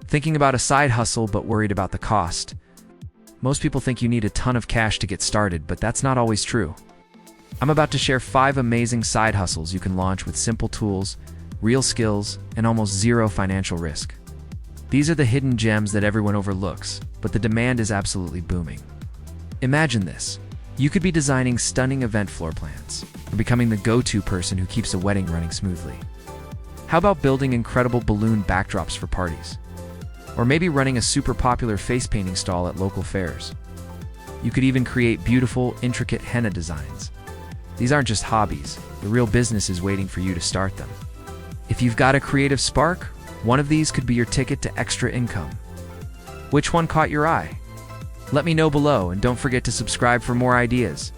Thinking about a side hustle but worried about the cost? Most people think you need a ton of cash to get started, but that's not always true. I'm about to share 5 amazing side hustles you can launch with simple tools, real skills, and almost zero financial risk. These are the hidden gems that everyone overlooks, but the demand is absolutely booming. Imagine this. You could be designing stunning event floor plans, or becoming the go-to person who keeps a wedding running smoothly. How about building incredible balloon backdrops for parties? Or maybe running a super popular face painting stall at local fairs. You could even create beautiful, intricate henna designs. These aren't just hobbies, the real business is waiting for you to start them. If you've got a creative spark, one of these could be your ticket to extra income. Which one caught your eye? Let me know below, and don't forget to subscribe for more ideas.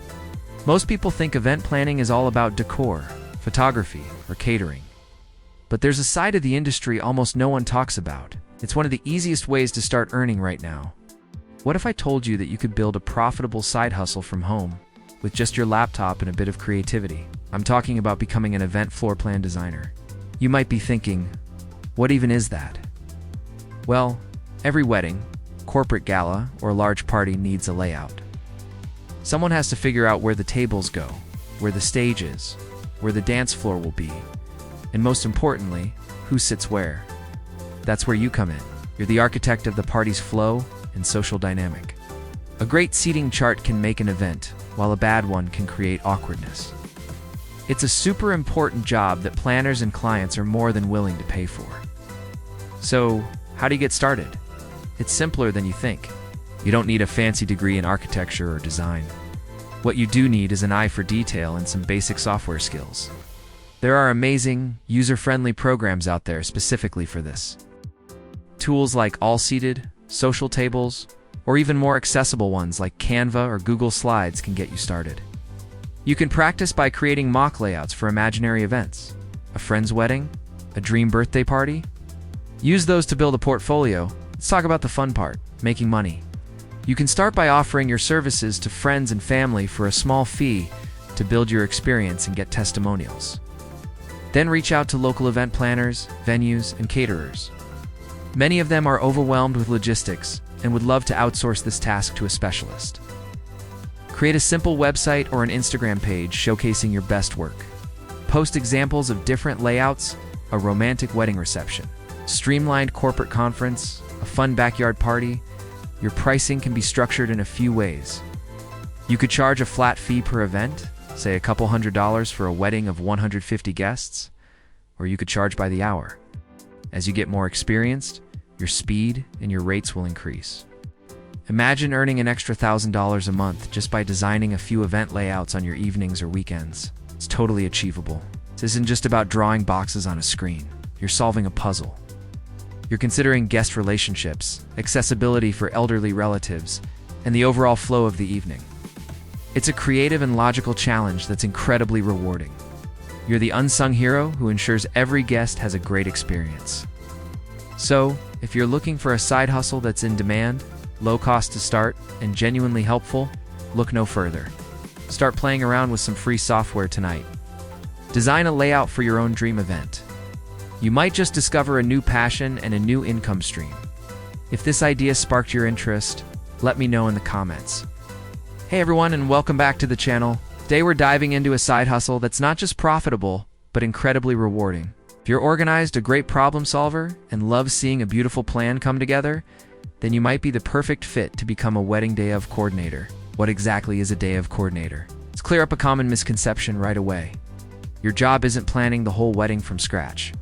Most people think event planning is all about decor, photography, or catering. But there's a side of the industry almost no one talks about. It's one of the easiest ways to start earning right now. What if I told you that you could build a profitable side hustle from home with just your laptop and a bit of creativity? I'm talking about becoming an event floor plan designer. You might be thinking, what even is that? Well, every wedding, corporate gala, or large party needs a layout. Someone has to figure out where the tables go, where the stage is, where the dance floor will be, and most importantly, who sits where. That's where you come in. You're the architect of the party's flow and social dynamic. A great seating chart can make an event, while a bad one can create awkwardness. It's a super important job that planners and clients are more than willing to pay for. So, how do you get started? It's simpler than you think. You don't need a fancy degree in architecture or design. What you do need is an eye for detail and some basic software skills. There are amazing, user-friendly programs out there specifically for this. Tools like All-Seated, Social Tables, or even more accessible ones like Canva or Google Slides can get you started. You can practice by creating mock layouts for imaginary events, a friend's wedding, a dream birthday party. Use those to build a portfolio. Let's talk about the fun part, making money. You can start by offering your services to friends and family for a small fee to build your experience and get testimonials. Then reach out to local event planners, venues, and caterers. Many of them are overwhelmed with logistics and would love to outsource this task to a specialist. Create a simple website or an Instagram page showcasing your best work. Post examples of different layouts, a romantic wedding reception, streamlined corporate conference, a fun backyard party. Your pricing can be structured in a few ways. You could charge a flat fee per event, say a couple $100s for a wedding of 150 guests, or you could charge by the hour. As you get more experienced, your speed and your rates will increase. Imagine earning an extra $1,000 a month just by designing a few event layouts on your evenings or weekends. It's totally achievable. This isn't just about drawing boxes on a screen. You're solving a puzzle. You're considering guest relationships, accessibility for elderly relatives, and the overall flow of the evening. It's a creative and logical challenge that's incredibly rewarding. You're the unsung hero who ensures every guest has a great experience. So, if you're looking for a side hustle that's in demand, low cost to start, and genuinely helpful, look no further. Start playing around with some free software tonight. Design a layout for your own dream event. You might just discover a new passion and a new income stream. If this idea sparked your interest, let me know in the comments. Hey everyone, and welcome back to the channel. Today we're diving into a side hustle that's not just profitable, but incredibly rewarding. If you're organized, a great problem solver, and love seeing a beautiful plan come together, then you might be the perfect fit to become a wedding day of coordinator. What exactly is a day of coordinator? Let's clear up a common misconception right away. Your job isn't planning the whole wedding from scratch.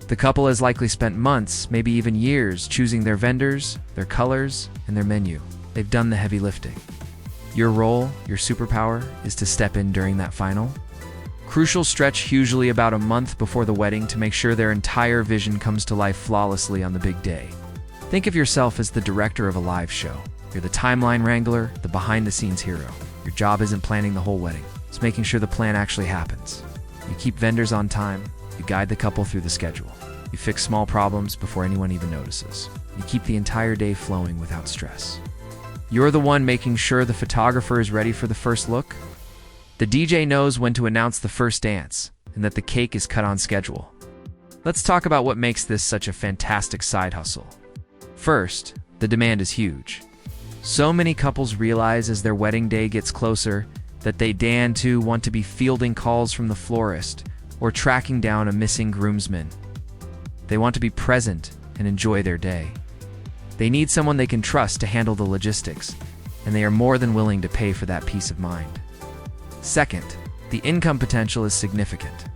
The couple has likely spent months, maybe even years, choosing their vendors, their colors, and their menu. They've done the heavy lifting. Your role, your superpower, is to step in during that final, crucial stretch, usually about a month before the wedding, to make sure their entire vision comes to life flawlessly on the big day. Think of yourself as the director of a live show. You're the timeline wrangler, the behind-the-scenes hero. Your job isn't planning the whole wedding. It's making sure the plan actually happens. You keep vendors on time. You guide the couple through the schedule. You fix small problems before anyone even notices. You keep the entire day flowing without stress. You're the one making sure the photographer is ready for the first look. The DJ knows when to announce the first dance, and that the cake is cut on schedule. Let's talk about what makes this such a fantastic side hustle. First, the demand is huge. So many couples realize as their wedding day gets closer that they too want to be fielding calls from the florist or tracking down a missing groomsman. They want to be present and enjoy their day. They need someone they can trust to handle the logistics, and they are more than willing to pay for that peace of mind. Second, the income potential is significant.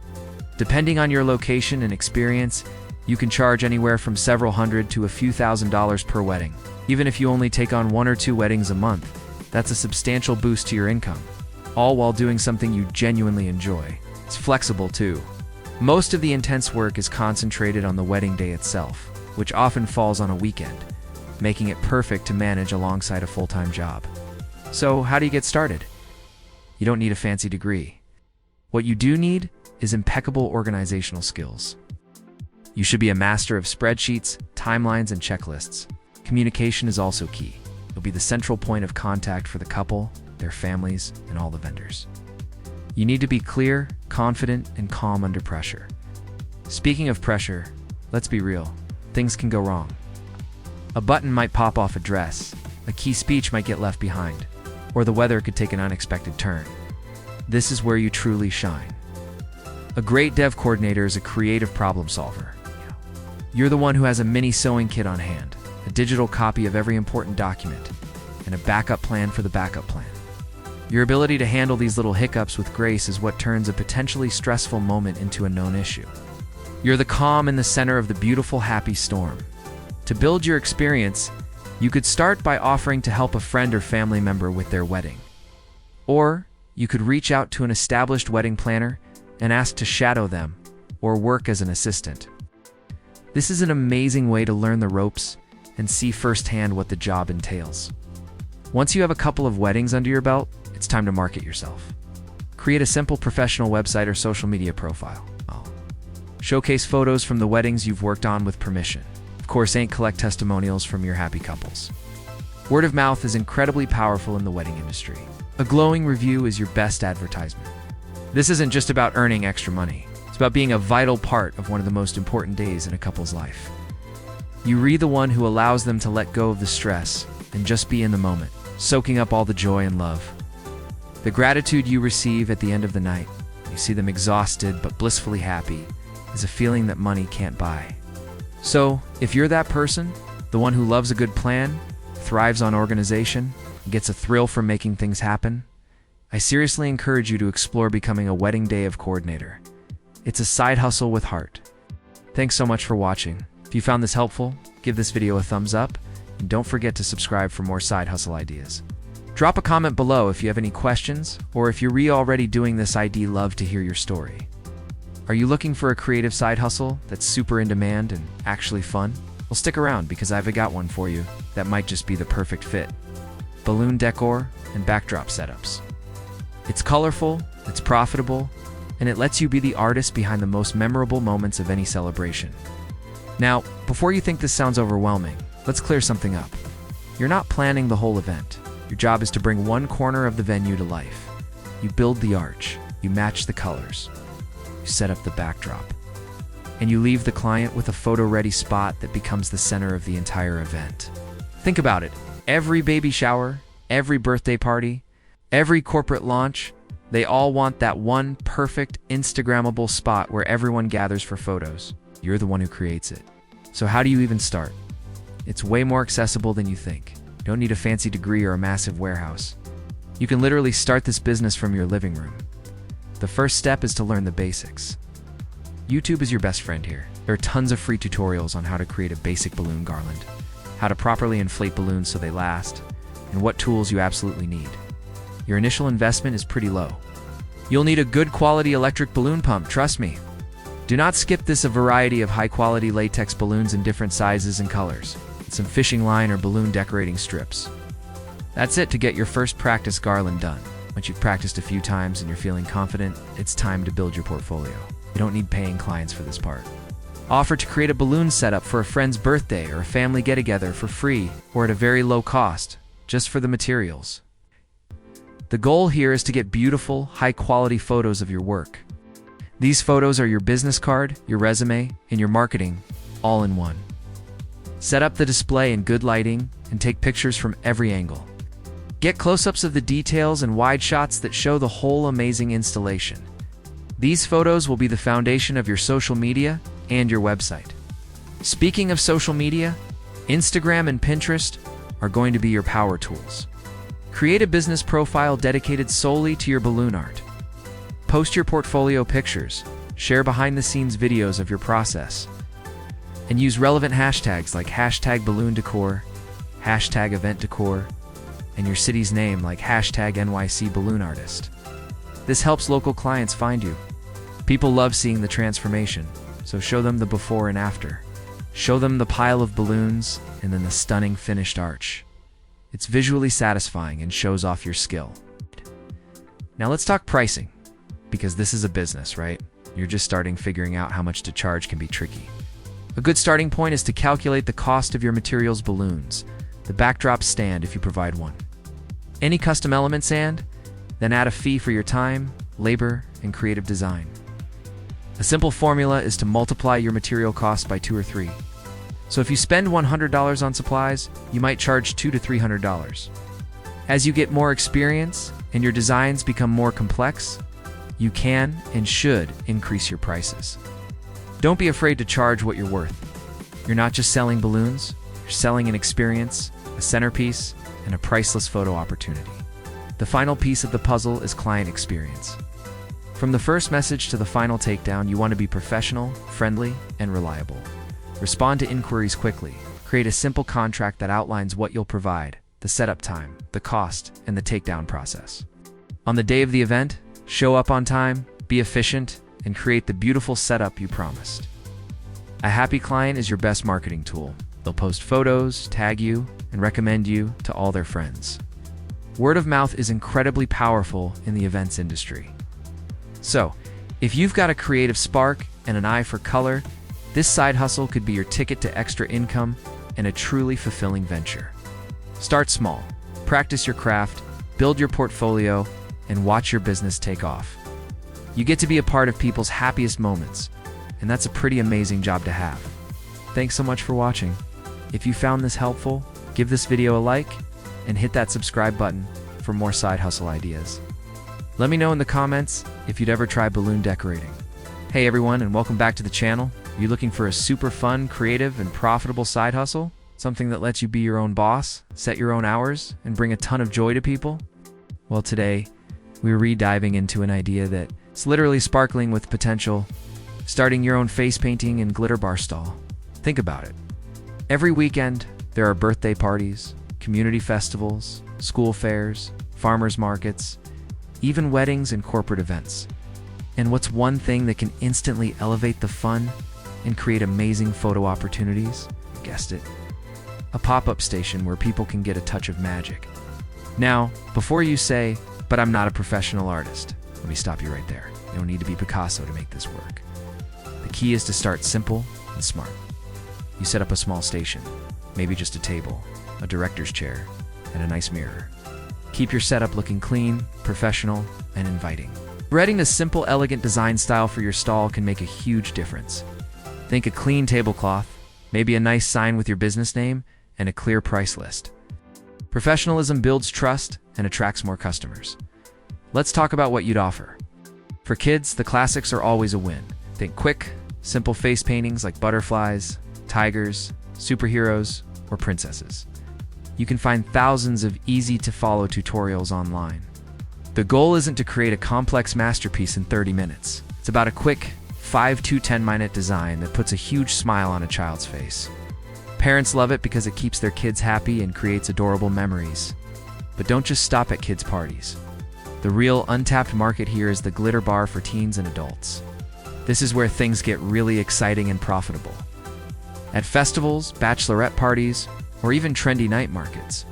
Depending on your location and experience, you can charge anywhere from several hundred to a few $1,000s per wedding. Even if you only take on 1 or 2 weddings a month, that's a substantial boost to your income, all while doing something you genuinely enjoy. It's flexible too. Most of the intense work is concentrated on the wedding day itself, which often falls on a weekend, making it perfect to manage alongside a full-time job. So, how do you get started? You don't need a fancy degree. What you do need is impeccable organizational skills. You should be a master of spreadsheets, timelines, and checklists. Communication is also key. You'll be the central point of contact for the couple, their families, and all the vendors. You need to be clear, confident, and calm under pressure. Speaking of pressure, let's be real. Things can go wrong. A button might pop off a dress, a key speech might get left behind, or the weather could take an unexpected turn. This is where you truly shine. A great dev coordinator is a creative problem solver. You're the one who has a mini sewing kit on hand, a digital copy of every important document, and a backup plan for the backup plan. Your ability to handle these little hiccups with grace is what turns a potentially stressful moment into a known issue. You're the calm in the center of the beautiful, happy storm. To build your experience, you could start by offering to help a friend or family member with their wedding. Or you could reach out to an established wedding planner and ask to shadow them or work as an assistant. This is an amazing way to learn the ropes and see firsthand what the job entails. Once you have a couple of weddings under your belt, it's time to market yourself. Create a simple professional website or social media profile. Showcase photos from the weddings you've worked on with permission. Of course, collect testimonials from your happy couples. Word of mouth is incredibly powerful in the wedding industry. A glowing review is your best advertisement. This isn't just about earning extra money. It's about being a vital part of one of the most important days in a couple's life. You be the one who allows them to let go of the stress and just be in the moment, soaking up all the joy and love. The gratitude you receive at the end of the night, you see them exhausted but blissfully happy, is a feeling that money can't buy. So, if you're that person, the one who loves a good plan, thrives on organization, and gets a thrill from making things happen, I seriously encourage you to explore becoming a wedding day of coordinator. It's a side hustle with heart. Thanks so much for watching. If you found this helpful, give this video a thumbs up, and don't forget to subscribe for more side hustle ideas. Drop a comment below if you have any questions, or if you're already doing this, I'd love to hear your story. Are you looking for a creative side hustle that's super in demand and actually fun? Well, stick around because I've got one for you that might just be the perfect fit. Balloon decor and backdrop setups. It's colorful, it's profitable, and it lets you be the artist behind the most memorable moments of any celebration. Now, before you think this sounds overwhelming, let's clear something up. You're not planning the whole event. Your job is to bring one corner of the venue to life. You build the arch, you match the colors, you set up the backdrop, and you leave the client with a photo-ready spot that becomes the center of the entire event. Think about it. Every baby shower, every birthday party, every corporate launch, they all want that one perfect Instagrammable spot where everyone gathers for photos. You're the one who creates it. So how do you even start? It's way more accessible than you think. You don't need a fancy degree or a massive warehouse. You can literally start this business from your living room. The first step is to learn the basics. YouTube is your best friend here. There are tons of free tutorials on how to create a basic balloon garland, how to properly inflate balloons so they last, and what tools you absolutely need. Your initial investment is pretty low. You'll need a good quality electric balloon pump, trust me. Do not skip this, a variety of high-quality latex balloons in different sizes and colors, and some fishing line or balloon decorating strips. That's it to get your first practice garland done. Once you've practiced a few times and you're feeling confident, it's time to build your portfolio. You don't need paying clients for this part. Offer to create a balloon setup for a friend's birthday or a family get-together for free or at a very low cost, just for the materials. The goal here is to get beautiful, high-quality photos of your work. These photos are your business card, your resume, and your marketing, all in one. Set up the display in good lighting and take pictures from every angle. Get close-ups of the details and wide shots that show the whole amazing installation. These photos will be the foundation of your social media and your website. Speaking of social media, Instagram and Pinterest are going to be your power tools. Create a business profile dedicated solely to your balloon art. Post your portfolio pictures, share behind-the-scenes videos of your process, and use relevant hashtags like #BalloonDecor, #EventDecor, and your city's name like #NYCBalloonArtist. This helps local clients find you. People love seeing the transformation, so show them the before and after. Show them the pile of balloons and then the stunning finished arch. It's visually satisfying and shows off your skill. Now let's talk pricing, because this is a business, right? You're just starting. Figuring out how much to charge can be tricky. A good starting point is to calculate the cost of your materials: balloons, the backdrop stand if you provide one, any custom elements, and then add a fee for your time, labor, and creative design. A simple formula is to multiply your material cost by 2 or 3. So if you spend $100 on supplies, you might charge $200 to $300. As you get more experience and your designs become more complex, you can and should increase your prices. Don't be afraid to charge what you're worth. You're not just selling balloons, you're selling an experience, a centerpiece, and a priceless photo opportunity. The final piece of the puzzle is client experience. From the first message to the final takedown, you want to be professional, friendly, and reliable. Respond to inquiries quickly. Create a simple contract that outlines what you'll provide, the setup time, the cost, and the takedown process. On the day of the event, show up on time, be efficient, and create the beautiful setup you promised. A happy client is your best marketing tool. They'll post photos, tag you, and recommend you to all their friends. Word of mouth is incredibly powerful in the events industry. So, if you've got a creative spark and an eye for color, this side hustle could be your ticket to extra income and a truly fulfilling venture. Start small, practice your craft, build your portfolio, and watch your business take off. You get to be a part of people's happiest moments, and that's a pretty amazing job to have. Thanks so much for watching. If you found this helpful, give this video a like and hit that subscribe button for more side hustle ideas. Let me know in the comments if you'd ever try balloon decorating. Hey everyone, and welcome back to the channel. Are you looking for a super fun, creative, and profitable side hustle? Something that lets you be your own boss, set your own hours, and bring a ton of joy to people? Well, today, we're re-diving into an idea that's literally sparkling with potential: starting your own face painting and glitter bar stall. Think about it. Every weekend, there are birthday parties, community festivals, school fairs, farmers markets, even weddings and corporate events. And what's one thing that can instantly elevate the fun and create amazing photo opportunities? You guessed it. A pop-up station where people can get a touch of magic. Now, before you say, "But I'm not a professional artist," let me stop you right there. You don't need to be Picasso to make this work. The key is to start simple and smart. You set up a small station, maybe just a table, a director's chair, and a nice mirror. Keep your setup looking clean, professional, and inviting. Creating a simple, elegant design style for your stall can make a huge difference. Think a clean tablecloth, maybe a nice sign with your business name, and a clear price list. Professionalism builds trust and attracts more customers. Let's talk about what you'd offer. For kids, the classics are always a win. Think quick, simple face paintings like butterflies, tigers, superheroes, or princesses. You can find thousands of easy-to-follow tutorials online. The goal isn't to create a complex masterpiece in 30 minutes. It's about a quick 5 to 10-minute design that puts a huge smile on a child's face. Parents love it because it keeps their kids happy and creates adorable memories. But don't just stop at kids' parties. The real untapped market here is the glitter bar for teens and adults. This is where things get really exciting and profitable. At festivals, bachelorette parties, or even trendy night markets,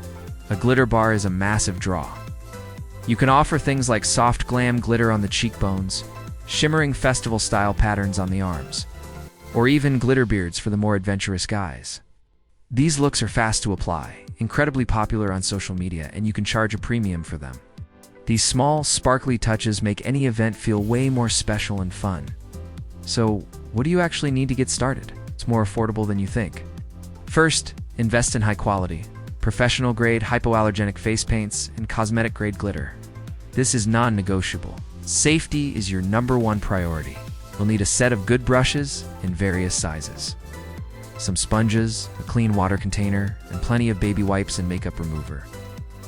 a glitter bar is a massive draw. You can offer things like soft glam glitter on the cheekbones, shimmering festival-style patterns on the arms, or even glitter beards for the more adventurous guys. These looks are fast to apply, incredibly popular on social media, and you can charge a premium for them. These small, sparkly touches make any event feel way more special and fun. So, what do you actually need to get started? It's more affordable than you think. First, invest in high quality, professional-grade hypoallergenic face paints and cosmetic-grade glitter. This is non-negotiable. Safety is your #1 priority. You'll need a set of good brushes in various sizes, some sponges, a clean water container, and plenty of baby wipes and makeup remover.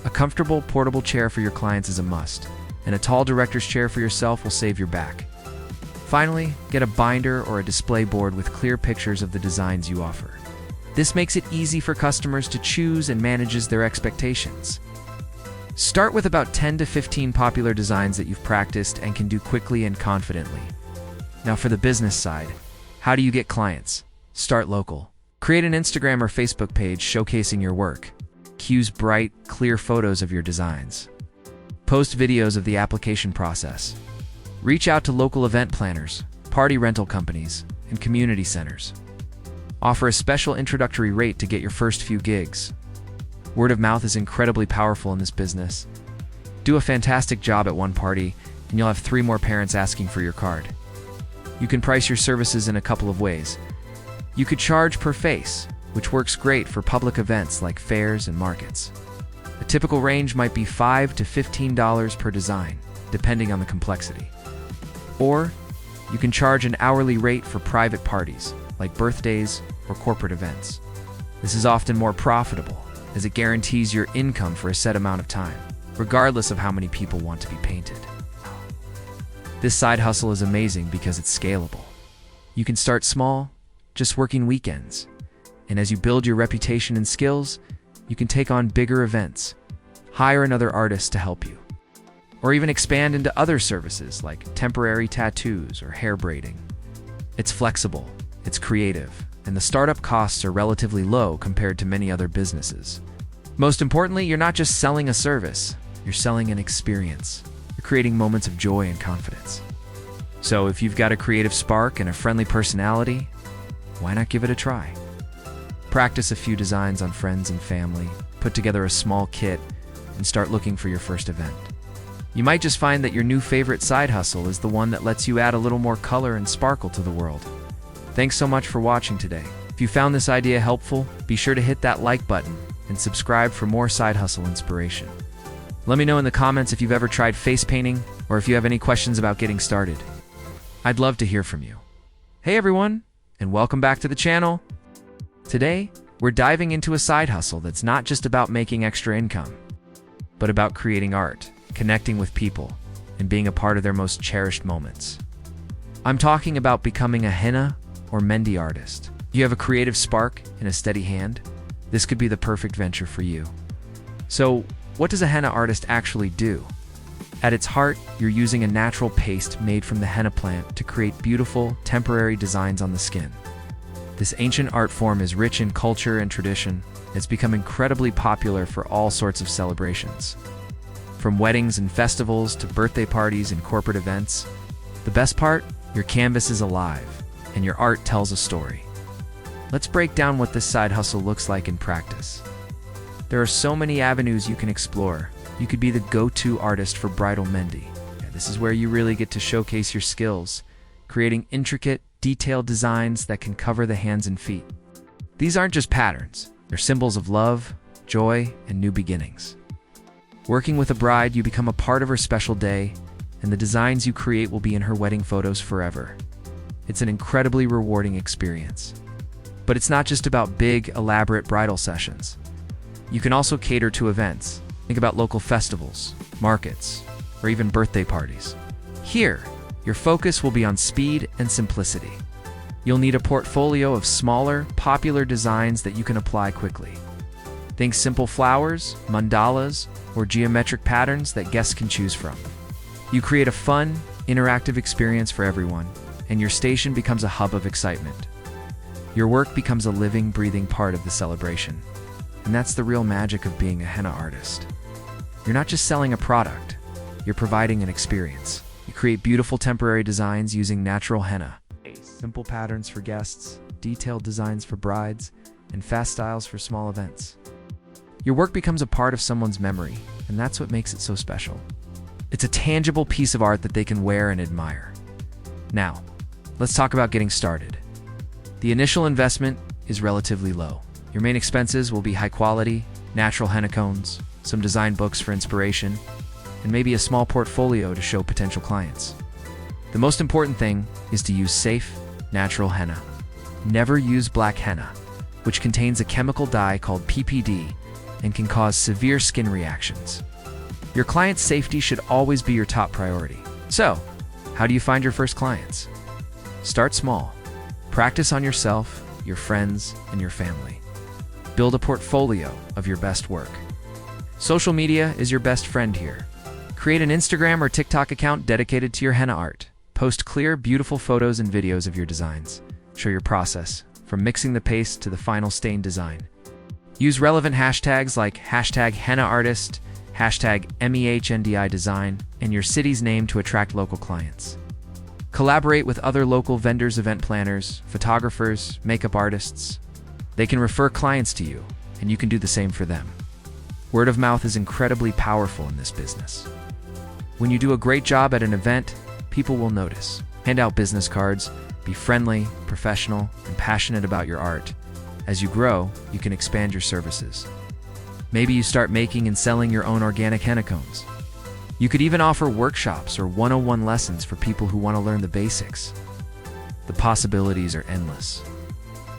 A comfortable, portable chair for your clients is a must, and a tall director's chair for yourself will save your back. Finally, get a binder or a display board with clear pictures of the designs you offer. This makes it easy for customers to choose and manages their expectations. Start with about 10 to 15 popular designs that you've practiced and can do quickly and confidently. Now for the business side, how do you get clients? Start local. Create an Instagram or Facebook page showcasing your work. Use bright, clear photos of your designs. Post videos of the application process. Reach out to local event planners, party rental companies, and community centers. Offer a special introductory rate to get your first few gigs. Word of mouth is incredibly powerful in this business. Do a fantastic job at one party, and you'll have 3 more parents asking for your card. You can price your services in a couple of ways. You could charge per face, which works great for public events like fairs and markets. A typical range might be $5 to $15 per design, depending on the complexity. Or you can charge an hourly rate for private parties, like birthdays or corporate events. This is often more profitable, as it guarantees your income for a set amount of time, regardless of how many people want to be painted. This side hustle is amazing because it's scalable. You can start small, just working weekends, and as you build your reputation and skills, you can take on bigger events, hire another artist to help you, or even expand into other services like temporary tattoos or hair braiding. It's flexible, it's creative, and the startup costs are relatively low compared to many other businesses. Most importantly, you're not just selling a service, you're selling an experience. You're creating moments of joy and confidence. So if you've got a creative spark and a friendly personality, why not give it a try? Practice a few designs on friends and family, put together a small kit, and start looking for your first event. You might just find that your new favorite side hustle is the one that lets you add a little more color and sparkle to the world. Thanks so much for watching today. If you found this idea helpful, be sure to hit that like button and subscribe for more side hustle inspiration. Let me know in the comments if you've ever tried face painting or if you have any questions about getting started. I'd love to hear from you. Hey everyone, and welcome back to the channel. Today, we're diving into a side hustle that's not just about making extra income, but about creating art, connecting with people, and being a part of their most cherished moments. I'm talking about becoming a henna or mehndi artist. You have a creative spark and a steady hand? This could be the perfect venture for you. So, what does a henna artist actually do? At its heart, you're using a natural paste made from the henna plant to create beautiful, temporary designs on the skin. This ancient art form is rich in culture and tradition. It's become incredibly popular for all sorts of celebrations. From weddings and festivals to birthday parties and corporate events. The best part? Your canvas is alive, and your art tells a story. Let's break down what this side hustle looks like in practice. There are so many avenues you can explore. You could be the go-to artist for bridal mehndi. This is where you really get to showcase your skills, creating intricate, detailed designs that can cover the hands and feet. These aren't just patterns. They're symbols of love, joy, and new beginnings. Working with a bride, you become a part of her special day, and the designs you create will be in her wedding photos forever. It's an incredibly rewarding experience. But it's not just about big, elaborate bridal sessions. You can also cater to events. Think about local festivals, markets, or even birthday parties. Here, your focus will be on speed and simplicity. You'll need a portfolio of smaller, popular designs that you can apply quickly. Think simple flowers, mandalas, or geometric patterns that guests can choose from. You create a fun, interactive experience for everyone, and your station becomes a hub of excitement. Your work becomes a living, breathing part of the celebration. And that's the real magic of being a henna artist. You're not just selling a product, you're providing an experience. You create beautiful temporary designs using natural henna. Simple patterns for guests, detailed designs for brides, and fast styles for small events. Your work becomes a part of someone's memory, and that's what makes it so special. It's a tangible piece of art that they can wear and admire. Now, let's talk about getting started. The initial investment is relatively low. Your main expenses will be high quality, natural henna cones, some design books for inspiration, and maybe a small portfolio to show potential clients. The most important thing is to use safe, natural henna. Never use black henna, which contains a chemical dye called PPD and can cause severe skin reactions. Your client's safety should always be your top priority. So, how do you find your first clients? Start small. Practice on yourself, your friends, and your family. Build a portfolio of your best work. Social media is your best friend here. Create an Instagram or TikTok account dedicated to your henna art. Post clear, beautiful photos and videos of your designs. Show your process, from mixing the paste to the final stain design. Use relevant hashtags like #HennaArtist, #MEHNDIDesign, and your city's name to attract local clients. Collaborate with other local vendors, event planners, photographers, makeup artists. They can refer clients to you, and you can do the same for them. Word of mouth is incredibly powerful in this business. When you do a great job at an event, people will notice. Hand out business cards, be friendly, professional, and passionate about your art. As you grow, you can expand your services. Maybe you start making and selling your own organic henna cones. You could even offer workshops or 101 lessons for people who want to learn the basics. The possibilities are endless.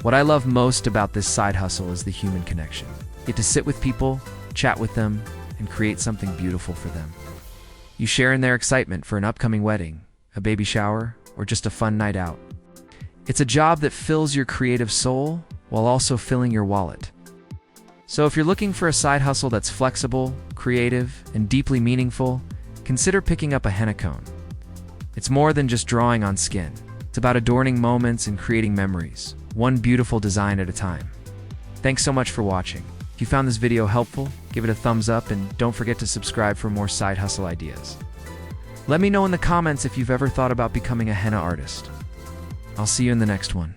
What I love most about this side hustle is the human connection. Get to sit with people, chat with them, and create something beautiful for them. You share in their excitement for an upcoming wedding, a baby shower, or just a fun night out. It's a job that fills your creative soul while also filling your wallet. So if you're looking for a side hustle that's flexible, creative, and deeply meaningful, consider picking up a henna cone. It's more than just drawing on skin. It's about adorning moments and creating memories, one beautiful design at a time. Thanks so much for watching. If you found this video helpful, give it a thumbs up and don't forget to subscribe for more side hustle ideas. Let me know in the comments if you've ever thought about becoming a henna artist. I'll see you in the next one.